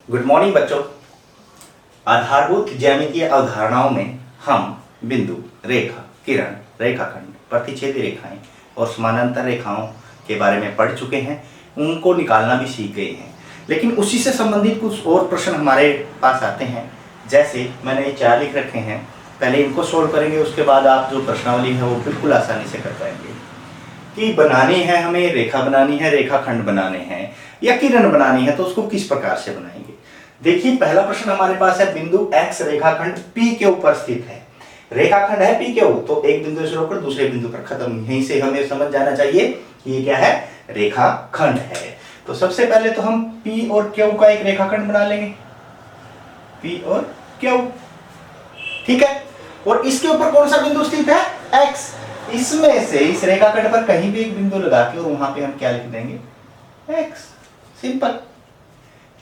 Good morning बच्चों। आधारभूत ज्यामितीय अवधारणाओं में हम बिंदु, रेखा, किरण, रेखाखंड, प्रतिच्छेदी रेखाएं और समानांतर रेखाओं के बारे में पढ़ चुके हैं। उनको निकालना भी सीख गए हैं, लेकिन उसी से संबंधित कुछ और प्रश्न हमारे पास आते हैं। जैसे मैंने ये 4 लिख रखे हैं, पहले इनको सोल्व करेंगे, उसके बाद आप जो प्रश्नावली है वो बिल्कुल आसानी से कर पाएंगे। कि बनानी है, हमें रेखा बनानी है, रेखाखंड बनाने हैं या किरण बनानी है, तो उसको किस प्रकार से बनाएंगे। देखिए, पहला प्रश्न हमारे पास है, बिंदु x रेखाखंड P के ऊपर स्थित है। रेखाखंड है P के ऊपर, तो एक बिंदु से होकर दूसरे बिंदु पर खत्म। यहीं से हमें समझ जाना चाहिए कि ये क्या है, रेखाखंड है। तो सबसे पहले तो हम P और Q का एक रेखाखंड बना लेंगे, P और Q, ठीक है। और इसके ऊपर कौन सा बिंदु स्थित है, x। इसमें से इस रेखाखंड पर कहीं भी एक बिंदु लगा के और वहां पे हम क्या लिख देंगे, x। सिंपल।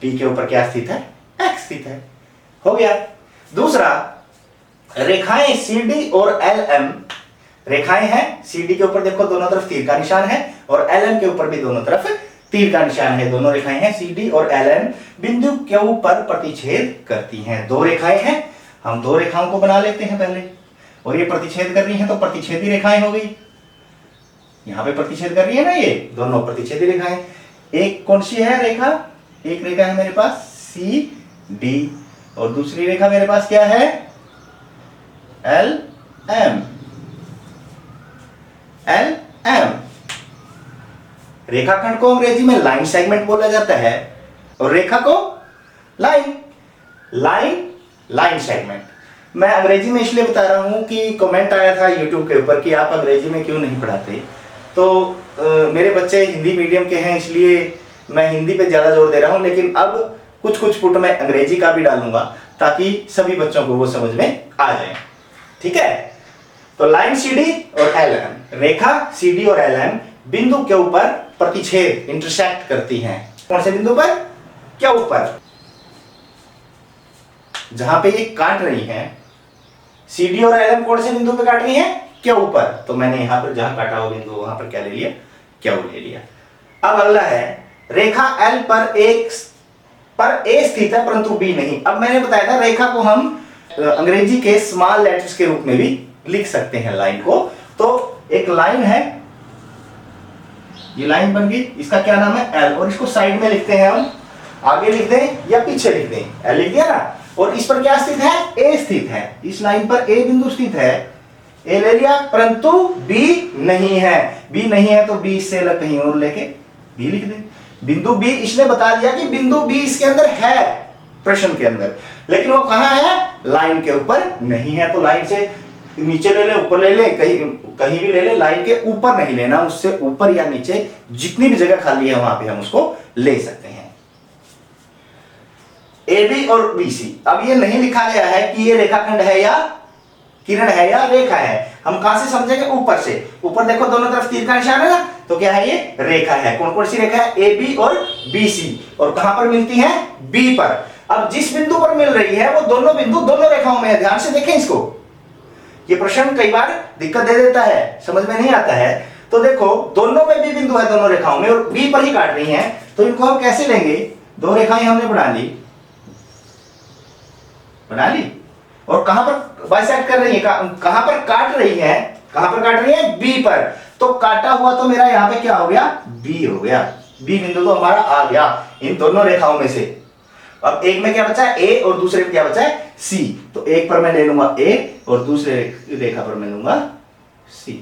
P के ऊपर क्या स्थित है, x स्थित है, हो गया। दूसरा, रेखाएं CD और LM, रेखाएं हैं CD के ऊपर, देखो दोनों तरफ तीर का निशान है, और LM के ऊपर भी दोनों तरफ तीर का निशान है। दोनों रेखाएं हैं CD और LM, बिंदु Q पर प्रतिच्छेद करती हैं। 2 रेखाएं हैं, हम 2 रेखाओं को बना लेते हैं पहले, और ये प्रतिच्छेद कर रही हैं, तो प्रतिच्छेदी रेखाएं हो गई। यहां पे प्रतिच्छेद कर रही है ना, ये दोनों प्रतिच्छेदी रेखाएं। एक कौन सी है रेखा, एक रेखा है मेरे पास CD, और दूसरी रेखा मेरे पास क्या है, LM। रेखाखंड को अंग्रेजी में लाइन सेगमेंट बोला जाता है, और रेखा को लाइन सेगमेंट। मैं अंग्रेजी में इसलिए बता रहा हूं कि कमेंट आया था YouTube के ऊपर कि आप अंग्रेजी में क्यों नहीं पढ़ाते। तो मेरे बच्चे हिंदी मीडियम के हैं, इसलिए मैं हिंदी पे ज्यादा जोर दे रहा हूं, लेकिन अब कुछ पुट मैं अंग्रेजी का भी डालूंगा ताकि सभी बच्चों को वो समझ में आ जाए, ठीक है। तो लाइन CD और LM, रेखा CD और LM बिंदु के ऊपर प्रतिच्छेद, इंटरसेक्ट करती हैं। कौन से बिंदु पर, क्या ऊपर, जहां पे ये काट रही हैं। CD और LM कौन से बिंदु पे काट रही हैं, क्या ऊपर, तो मैंने यहां पर जहां काटा हुआ बिंदु वहां पर क्या ले लिया, क्या ले लिया। अब अगला है, रेखा L पर A स्थित है परंतु B नहीं। अब मैंने बताया था रेखा को हम अंग्रेजी के स्मॉल लेटर्स के रूप में भी लिख सकते हैं, लाइन को। तो एक लाइन है, ये लाइन बन गई, इसका क्या नाम है, L, और इसको साइड में लिखते हैं हम, आगे लिख दें या पीछे लिख दें, L लिख दिया ना। और इस पर क्या स्थित है, A स्थित है। इस लाइन पर A बिंदु स्थित है, A ले लिया, परंतु B नहीं है। B नहीं है तो B इससे अलग कहीं और लेके B लिख दें। बिंदु B इसने बता दिया कि बिंदु B इसके अंदर है, प्रश्न के अंदर, लेकिन वो कहां है, लाइन के ऊपर नहीं है। तो लाइन से नीचे ले ले, ऊपर ले ले, कहीं भी ले ले, लाइन के ऊपर नहीं लेना, उससे ऊपर या नीचे जितनी भी जगह खाली है वहां पे हम उसको ले सकते हैं। AB और BC, अब ये नहीं लिखा गया है कि ये रेखाखंड है या किरण है या रेखा है। हम कहां से समझेंगे, ऊपर से। ऊपर देखो दोनों तरफ तीर का निशान है ना, तो क्या है, ये रेखा है। कौन कौन सी रेखा है, AB और BC, और कहां पर मिलती है, B पर। अब जिस बिंदु पर मिल रही है वो दोनों बिंदु दोनों रेखाओं में है। ध्यान से देखें इसको, ये प्रश्न कई बार दिक्कत दे देता है, समझ में नहीं आता है। तो देखो दोनों में भी बिंदु है, दोनों रेखाओं में, और B पर ही काट रही हैं, तो इनको हम कैसे लेंगे। 2 रेखाएं हमने बना ली, और कहां पर बाइसेक्ट कर रही है, कहां पर काट रही है, कहां पर काट रही है, B पर। तो काटा हुआ तो मेरा यहां पे क्या हो गया, B हो गया। B बिंदु तो हमारा आ गया इन दोनों रेखाओं में से। अब एक में क्या बचा है, A, और दूसरे में क्या बचा है, C। तो एक पर मैं ले लूंगा A, और दूसरे रेखा पर मैं लूंगा C,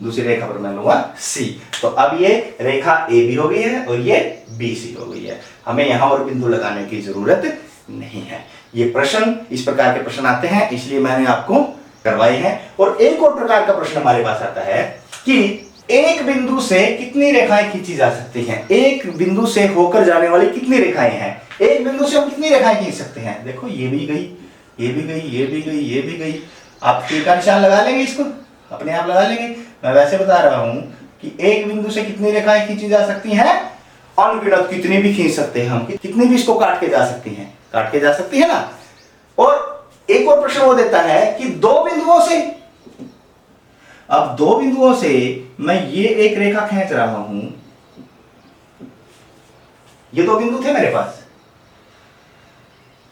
दूसरी रेखा पर मैं लूंगा C। तो अब ये रेखा AB हो गई है और ये BC हो गई है। हमें यहां और बिंदु लगाने की जरूरत नहीं है। ये प्रश्न, इस प्रकार के प्रश्न आते हैं, इसलिए मैंने आपको करवाए हैं। और एक और प्रकार का प्रश्न हमारे पास आता है कि एक बिंदु से कितनी रेखाएं खींची जा सकती हैं। एक बिंदु से होकर जाने वाली कितनी रेखाएं हैं, एक बिंदु से हम कितनी रेखाएं खींच सकते हैं। देखो ये भी गई, ये भी गई, ये भी गई, ये भी गई। आप तीर का निशान लगा लेंगे, इसको अपने आप लगा लेंगे। मैं वैसे बता रहा हूं कि एक बिंदु से कितनी रेखाएं खींची जा सकती हैं, अनगिनत, कितनी भी खींच सकते हैं हम, कितनी भी इसको काट के जा सकती हैं, काट के जा सकती है ना। और एक और प्रश्न वो देता है कि 2 बिंदुओं से, अब 2 बिंदुओं से मैं ये एक रेखा खींच रहा हूं, ये 2 बिंदु थे मेरे पास,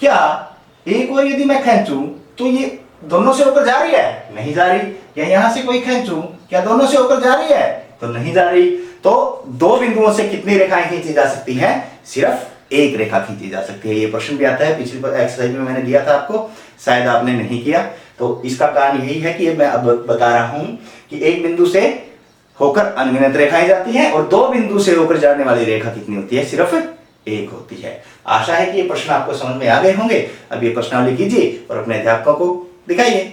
क्या एक और यदि मैं खींचूं तो ये दोनों से होकर जा रही है? नहीं जा रही। या यहां से कोई खींचूं, क्या दोनों से होकर जा रही है? तो नहीं जा रही। तो दो बिंदुओं से कितनी रेखाएं खींची जा सकती हैं? सिर्फ एक रेखा खींची जा सकती है। ये प्रश्न भी आता है, पिछली एक्सरसाइज में मैंने दिया था आपको, शायद आपने नहीं किया। तो इसका कारण यही है कि मैं अब बता रहा हूं कि एक बिंदु से होकर अनगिनत रेखाएं जाती हैं और दो बिंदु से होकर जाने वाली रेखा कितनी होती है? सिर्फ एक होती है। आशा है कि ये प्रश्न आपको समझ में आ गए होंगे। अब ये प्रश्नावली कीजिए और अपने अध्यापकों को दिखाइए।